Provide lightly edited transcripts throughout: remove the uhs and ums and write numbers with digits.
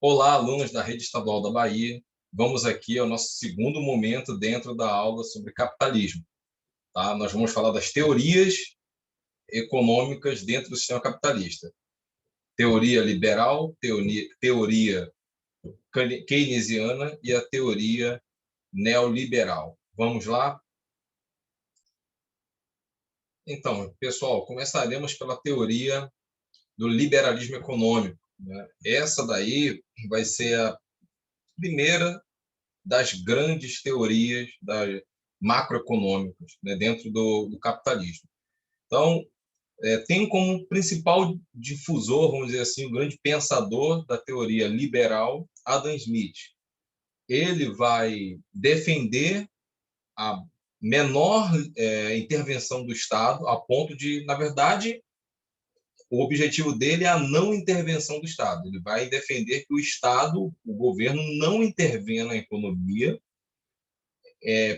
Olá, alunos da Rede Estadual da Bahia. Vamos aqui ao nosso segundo momento dentro da aula sobre capitalismo. Tá? Nós vamos falar das teorias econômicas dentro do sistema capitalista. Teoria liberal, teoria keynesiana e a teoria neoliberal. Vamos lá? Então, pessoal, começaremos pela teoria do liberalismo econômico, né? Essa daí vai ser a primeira das grandes teorias macroeconômicas, né, dentro do capitalismo. Então, tem como principal difusor, vamos dizer assim, o grande pensador da teoria liberal, Adam Smith. Ele vai defender a menor intervenção do Estado, a ponto de, na verdade, o objetivo dele é a não intervenção do Estado. Ele vai defender que o Estado, o governo, não intervenha na economia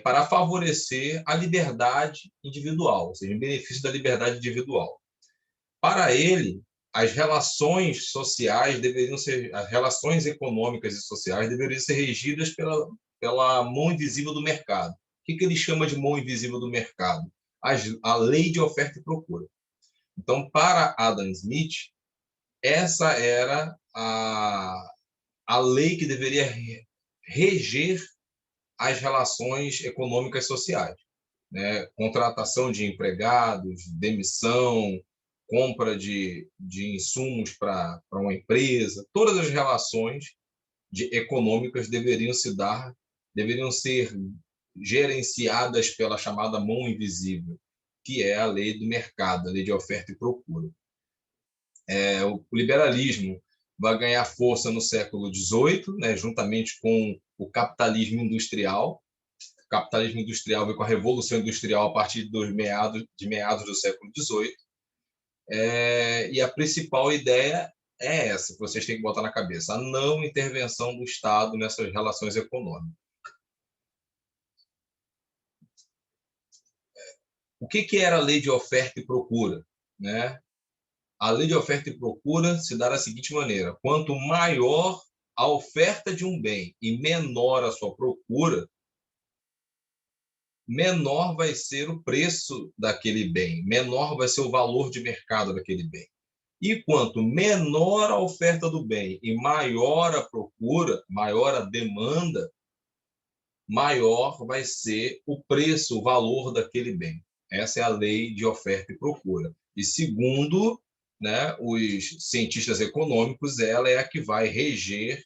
para favorecer a liberdade individual, ou seja, em benefício da liberdade individual. Para ele, as relações sociais deveriam ser, as relações econômicas e sociais deveriam ser regidas pela mão invisível do mercado. O que ele chama de mão invisível do mercado? A lei de oferta e procura. Então, para Adam Smith, essa era a lei que deveria reger as relações econômicas sociais, né? Contratação de empregados, demissão, compra de insumos para uma empresa, todas as relações econômicas deveriam ser gerenciadas pela chamada mão invisível, que é a lei do mercado, a lei de oferta e procura. O liberalismo vai ganhar força no século XVIII, né, juntamente com o capitalismo industrial. O capitalismo industrial veio com a Revolução Industrial a partir de meados do século XVIII. E a principal ideia é essa, que vocês têm que botar na cabeça: a não intervenção do Estado nessas relações econômicas. O que era a lei de oferta e procura, né? A lei de oferta e procura se dá da seguinte maneira: quanto maior a oferta de um bem e menor a sua procura, menor vai ser o preço daquele bem, menor vai ser o valor de mercado daquele bem. E quanto menor a oferta do bem e maior a procura, maior a demanda, maior vai ser o preço, o valor daquele bem. Essa é a lei de oferta e procura. E segundo, né, os cientistas econômicos, ela é a que vai reger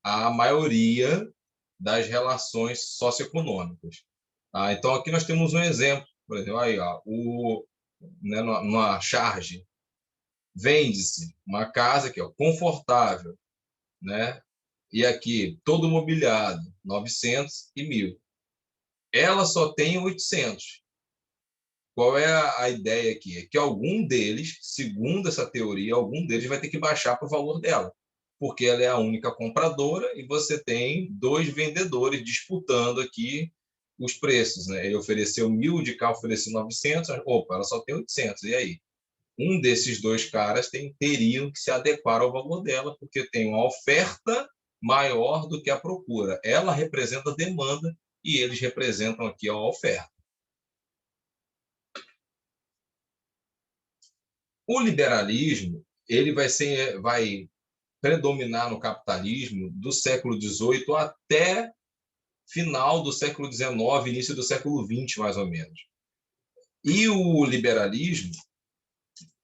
a maioria das relações socioeconômicas. Então, aqui nós temos um exemplo. Por exemplo, aí, numa charge, vende-se uma casa que é confortável, né? E aqui, todo mobiliado, 900 e 1.000. Ela só tem 800. Qual é a ideia aqui? É que algum deles, segundo essa teoria, algum deles vai ter que baixar para o valor dela, porque ela é a única compradora e você tem dois vendedores disputando aqui os preços, né? Ele ofereceu 1.000, de cá ofereceu 900, opa, ela só tem 800, e aí? Um desses dois caras teriam que se adequar ao valor dela, porque tem uma oferta maior do que a procura. Ela representa a demanda e eles representam aqui a oferta. O liberalismo ele vai predominar no capitalismo do século XVIII até final do século XIX, início do século XX, mais ou menos. E o liberalismo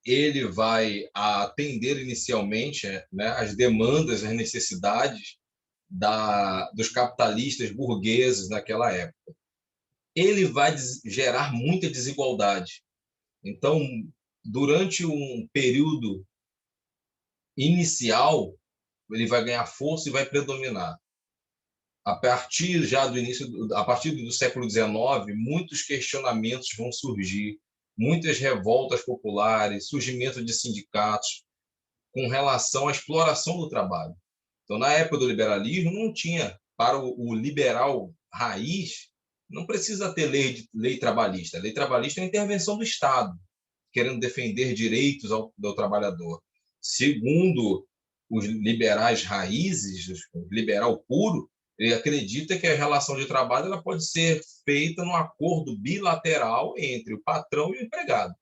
ele vai atender inicialmente, né, as demandas, as necessidades dos capitalistas burgueses naquela época. Ele vai gerar muita desigualdade. Então, durante um período inicial, ele vai ganhar força e vai predominar. A partir do século XIX, muitos questionamentos vão surgir, muitas revoltas populares, surgimento de sindicatos com relação à exploração do trabalho. Então, na época do liberalismo, não tinha, para o liberal raiz, não precisa ter lei trabalhista. A lei trabalhista é a intervenção do Estado, querendo defender direitos do trabalhador. Segundo os liberais raízes, o liberal puro, ele acredita que a relação de trabalho ela pode ser feita num acordo bilateral entre o patrão e o empregado.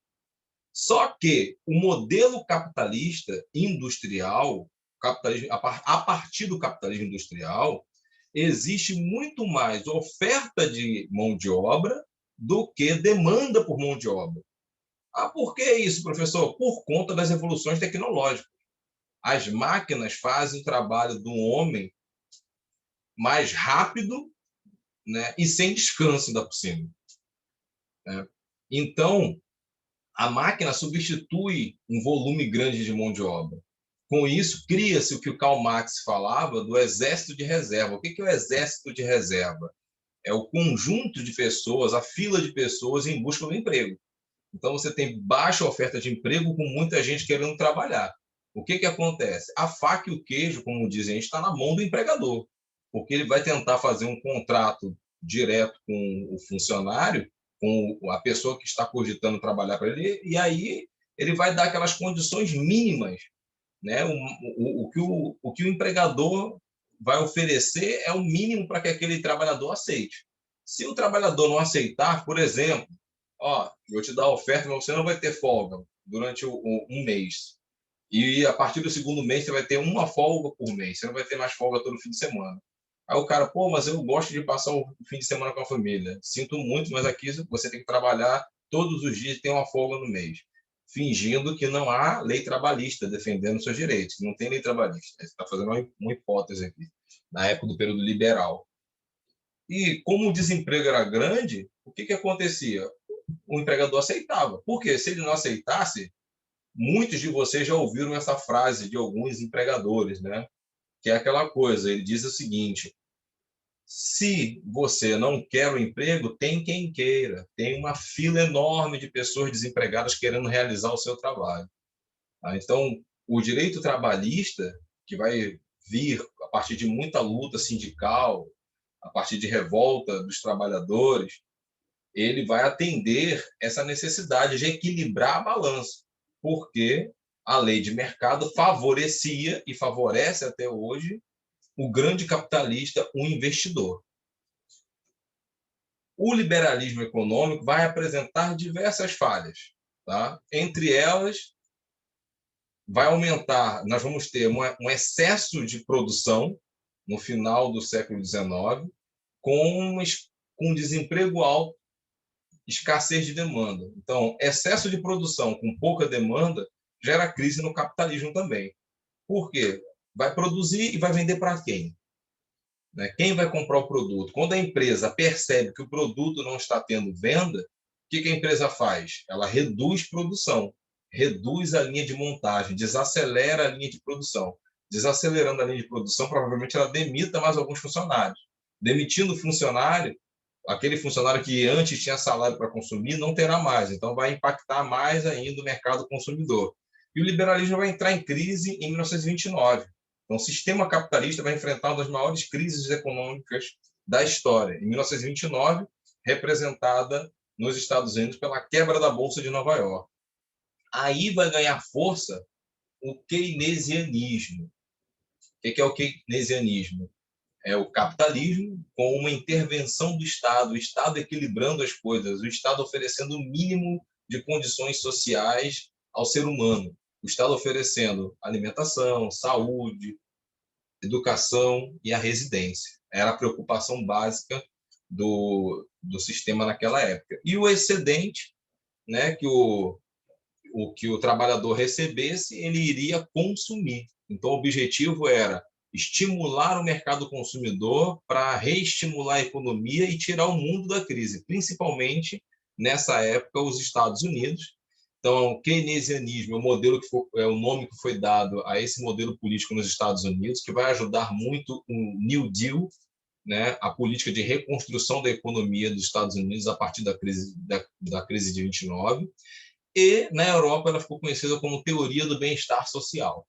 Só que o modelo capitalista industrial, a partir do capitalismo industrial, existe muito mais oferta de mão de obra do que demanda por mão de obra. Ah, por que isso, professor? Por conta das evoluções tecnológicas. As máquinas fazem o trabalho do homem mais rápido, né, e sem descanso, ainda por cima. Né? Então, a máquina substitui um volume grande de mão de obra. Com isso, cria-se o que o Karl Marx falava do exército de reserva. O que é o exército de reserva? É o conjunto de pessoas, a fila de pessoas em busca do emprego. Então, você tem baixa oferta de emprego com muita gente querendo trabalhar. O que acontece? A faca e o queijo, como dizem, está na mão do empregador, porque ele vai tentar fazer um contrato direto com o funcionário, com a pessoa que está cogitando trabalhar para ele, e aí ele vai dar aquelas condições mínimas. Né? O que o empregador vai oferecer é o mínimo para que aquele trabalhador aceite. Se o trabalhador não aceitar, por exemplo, ó, vou te dar a oferta, mas você não vai ter folga durante um mês. E a partir do segundo mês, você vai ter uma folga por mês. Você não vai ter mais folga todo fim de semana. Aí o cara, pô, mas eu gosto de passar o fim de semana com a família. Sinto muito, mas aqui você tem que trabalhar todos os dias e ter uma folga no mês. Fingindo que não há lei trabalhista defendendo seus direitos. Não tem lei trabalhista. Você está fazendo uma hipótese aqui, na época do período liberal. E como o desemprego era grande, o que acontecia? O empregador aceitava. Porque se ele não aceitasse, muitos de vocês já ouviram essa frase de alguns empregadores, né? Que é aquela coisa, ele diz o seguinte: se você não quer o emprego, tem quem queira. Tem uma fila enorme de pessoas desempregadas querendo realizar o seu trabalho. Então, o direito trabalhista, que vai vir a partir de muita luta sindical, a partir de revolta dos trabalhadores, ele vai atender essa necessidade de equilibrar a balança, porque a lei de mercado favorecia e favorece até hoje o grande capitalista, o investidor. O liberalismo econômico vai apresentar diversas falhas. Tá? Entre elas, vai aumentar, nós vamos ter um excesso de produção no final do século XIX, com desemprego alto, escassez de demanda. Então, excesso de produção com pouca demanda gera crise no capitalismo também. Por quê? Vai produzir e vai vender para quem? Né? Quem vai comprar o produto? Quando a empresa percebe que o produto não está tendo venda, o que a empresa faz? Ela reduz produção, reduz a linha de montagem, desacelera a linha de produção. Desacelerando a linha de produção, provavelmente ela demita mais alguns funcionários. Demitindo o funcionário, aquele funcionário que antes tinha salário para consumir não terá mais, então vai impactar mais ainda o mercado consumidor. E o liberalismo vai entrar em crise em 1929. Então, o sistema capitalista vai enfrentar uma das maiores crises econômicas da história, em 1929, representada nos Estados Unidos pela quebra da Bolsa de Nova York. Aí vai ganhar força o keynesianismo. O que é o keynesianismo? É o capitalismo com uma intervenção do Estado, o Estado equilibrando as coisas, o Estado oferecendo o mínimo de condições sociais ao ser humano, o Estado oferecendo alimentação, saúde, educação e a residência. Era a preocupação básica do sistema naquela época. E o excedente, né, que o trabalhador recebesse, ele iria consumir. Então, o objetivo era estimular o mercado consumidor para reestimular a economia e tirar o mundo da crise, principalmente nessa época os Estados Unidos. Então, o keynesianismo é o modelo é o nome que foi dado a esse modelo político nos Estados Unidos, que vai ajudar muito o New Deal, né, a política de reconstrução da economia dos Estados Unidos a partir da crise de 29. E na Europa ela ficou conhecida como teoria do bem-estar social.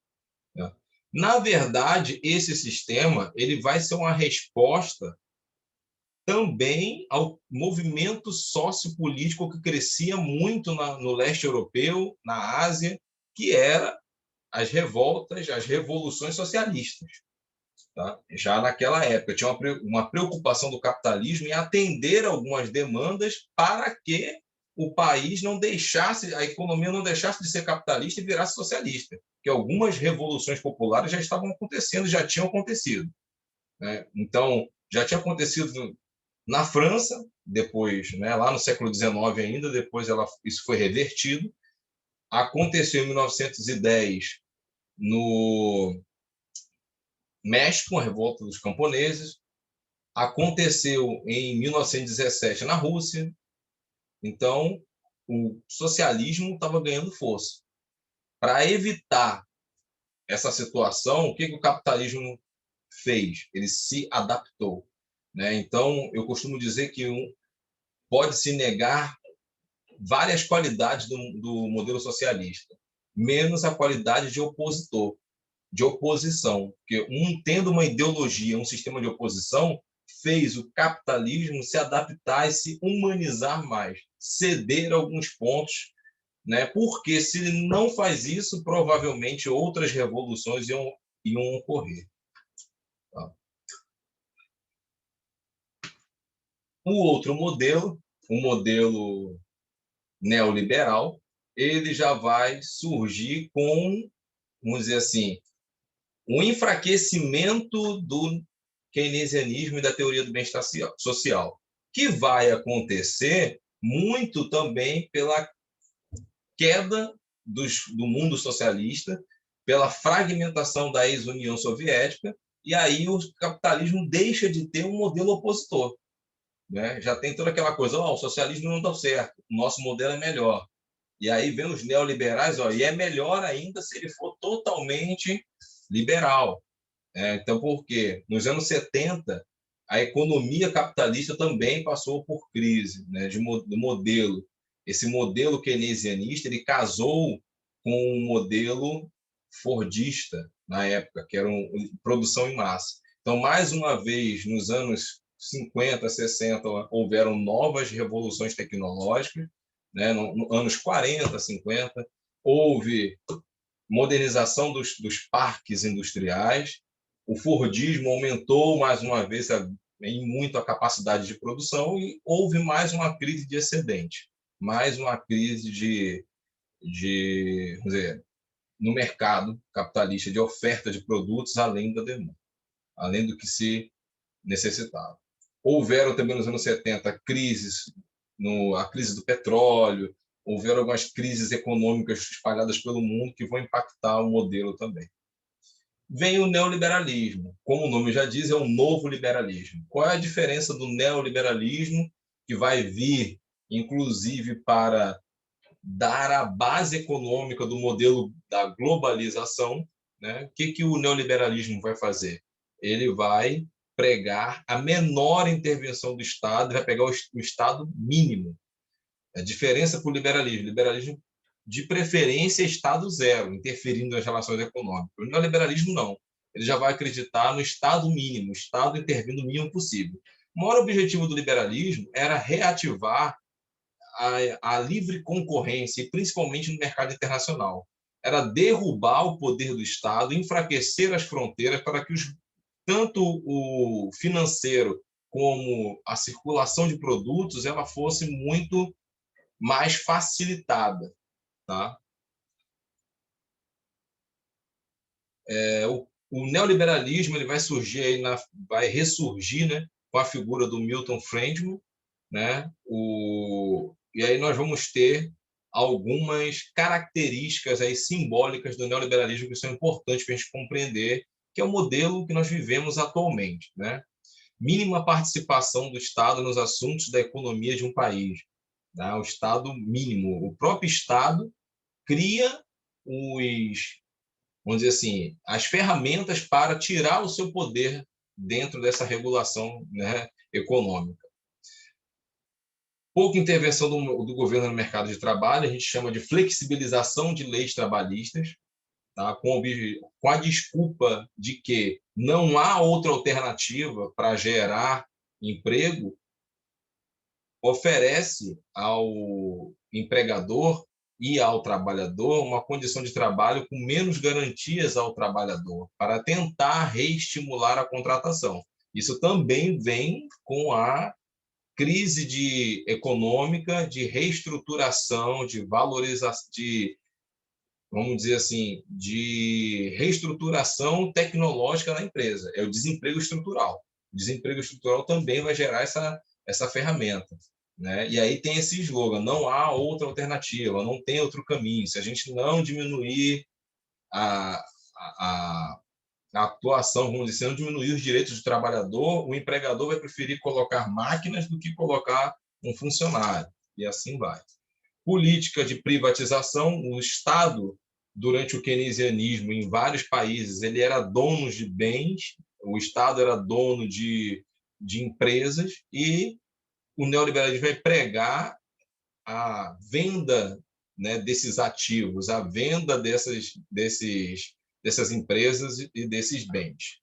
Né? Na verdade, esse sistema ele vai ser uma resposta também ao movimento sociopolítico que crescia muito no leste europeu, na Ásia, que era as revoltas, as revoluções socialistas. Tá? Já naquela época, tinha uma preocupação do capitalismo em atender algumas demandas para que o país não deixasse, a economia não deixasse de ser capitalista e virasse socialista, que algumas revoluções populares já estavam acontecendo, já tinham acontecido. Né? Então, já tinha acontecido na França, depois, né, lá no século XIX ainda, depois isso foi revertido. Aconteceu em 1910 no México, a revolta dos camponeses. Aconteceu em 1917 na Rússia. Então, o socialismo estava ganhando força. Para evitar essa situação, o que o capitalismo fez? Ele se adaptou. Né? Então, eu costumo dizer que pode-se negar várias qualidades do modelo socialista, menos a qualidade de opositor, de oposição. Porque tendo uma ideologia, um sistema de oposição, fez o capitalismo se adaptar e se humanizar mais, ceder alguns pontos, né? Porque se ele não faz isso, provavelmente outras revoluções iam ocorrer. Tá? O outro modelo, o modelo neoliberal, ele já vai surgir com, vamos dizer assim, um enfraquecimento do keynesianismo e da teoria do bem-estar social, que vai acontecer muito também pela queda do mundo socialista, pela fragmentação da ex-União Soviética, e aí o capitalismo deixa de ter um modelo opositor. Né? Já tem toda aquela coisa, o socialismo não dá certo, o nosso modelo é melhor. E aí vem os neoliberais, e é melhor ainda se ele for totalmente liberal. Então, por quê? Nos anos 70, a economia capitalista também passou por crise, né, do modelo. Esse modelo keynesianista, ele casou com um modelo fordista, na época, que era produção em massa. Então, mais uma vez, nos anos 50, 60, houveram novas revoluções tecnológicas, né, nos anos 40, 50, houve modernização dos parques industriais, o Fordismo aumentou mais uma vez em muito a capacidade de produção e houve mais uma crise de excedente, mais uma crise vamos dizer, no mercado capitalista de oferta de produtos além da demanda, além do que se necessitava. Houveram também nos anos 70 crises, a crise do petróleo, houveram algumas crises econômicas espalhadas pelo mundo que vão impactar o modelo também. Vem o neoliberalismo. Como o nome já diz, é um novo liberalismo. Qual é a diferença do neoliberalismo, que vai vir, inclusive, para dar a base econômica do modelo da globalização? Né? O que o neoliberalismo vai fazer? Ele vai pregar a menor intervenção do Estado, vai pegar o Estado mínimo. A diferença para o liberalismo. O liberalismo, de preferência, Estado zero, interferindo nas relações econômicas. O neoliberalismo, não. Ele já vai acreditar no Estado mínimo, o Estado intervindo o mínimo possível. O maior objetivo do liberalismo era reativar a livre concorrência, principalmente no mercado internacional. Era derrubar o poder do Estado, enfraquecer as fronteiras para que tanto o financeiro como a circulação de produtos ela fosse muito mais facilitada. Tá? O neoliberalismo ele vai surgir aí vai ressurgir, né, com a figura do Milton Friedman, né? E aí nós vamos ter algumas características aí simbólicas do neoliberalismo que são importantes para a gente compreender que é o modelo que nós vivemos atualmente, né? Mínima participação do Estado nos assuntos da economia de um país, né? O Estado mínimo, o próprio Estado cria vamos dizer assim, as ferramentas para tirar o seu poder dentro dessa regulação, né, econômica. Pouca intervenção do governo no mercado de trabalho, a gente chama de flexibilização de leis trabalhistas, tá? Com a desculpa de que não há outra alternativa para gerar emprego, oferece ao empregador e ao trabalhador uma condição de trabalho com menos garantias ao trabalhador, para tentar reestimular a contratação. Isso também vem com a crise econômica, de reestruturação, de valorização, vamos dizer assim, de reestruturação tecnológica na empresa. É o desemprego estrutural. O desemprego estrutural também vai gerar essa ferramenta. Né? E aí tem esse slogan: não há outra alternativa, não tem outro caminho. Se a gente não diminuir a, a, a atuação, vamos dizer, se não diminuir os direitos do trabalhador, o empregador vai preferir colocar máquinas do que colocar um funcionário. E assim vai. Política de privatização: o Estado, durante o keynesianismo, em vários países, ele era dono de bens, o Estado era dono de empresas, e o neoliberalismo vai pregar a venda, né, desses ativos, a venda dessas empresas e desses bens.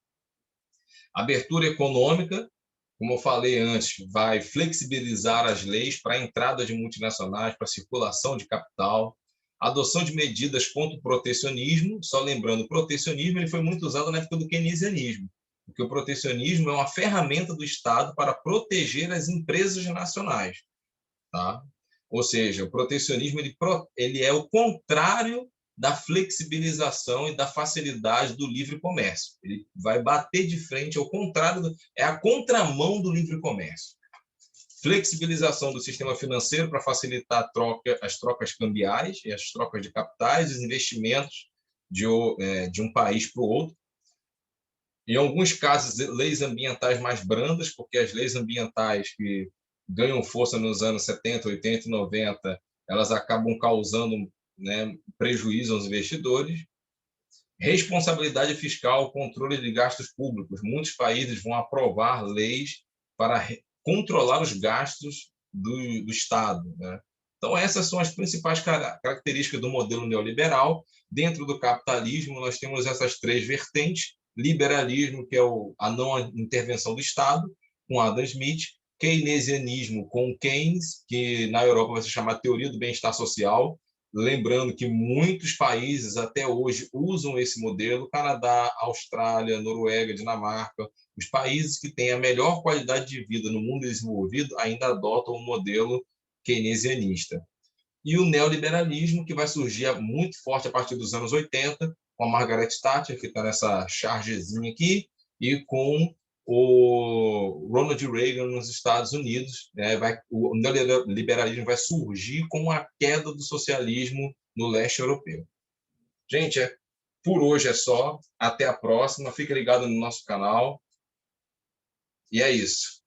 Abertura econômica, como eu falei antes, vai flexibilizar as leis para a entrada de multinacionais, para a circulação de capital, adoção de medidas contra o protecionismo. Só lembrando, o protecionismo ele foi muito usado na época do keynesianismo, porque o protecionismo é uma ferramenta do Estado para proteger as empresas nacionais. Tá? Ou seja, o protecionismo ele é o contrário da flexibilização e da facilidade do livre comércio. Ele vai bater de frente ao contrário, é a contramão do livre comércio. Flexibilização do sistema financeiro para facilitar as trocas cambiais e as trocas de capitais, os investimentos de um país para o outro. Em alguns casos, leis ambientais mais brandas, porque as leis ambientais que ganham força nos anos 70, 80 e 90, elas acabam causando, né, prejuízo aos investidores. Responsabilidade fiscal, controle de gastos públicos. Muitos países vão aprovar leis para controlar os gastos do Estado. Né? Então, essas são as principais características do modelo neoliberal. Dentro do capitalismo, nós temos essas três vertentes: liberalismo, que é a não intervenção do Estado, com Adam Smith; keynesianismo, com Keynes, que na Europa vai se chamar teoria do bem-estar social. Lembrando que muitos países até hoje usam esse modelo: Canadá, Austrália, Noruega, Dinamarca. Os países que têm a melhor qualidade de vida no mundo desenvolvido ainda adotam o modelo keynesianista. E o neoliberalismo, que vai surgir muito forte a partir dos anos 80, com a Margaret Thatcher, que está nessa chargezinha aqui, e com o Ronald Reagan nos Estados Unidos. Né? O neoliberalismo vai surgir com a queda do socialismo no leste europeu. Gente, por hoje é só. Até a próxima. Fique ligado no nosso canal. E é isso.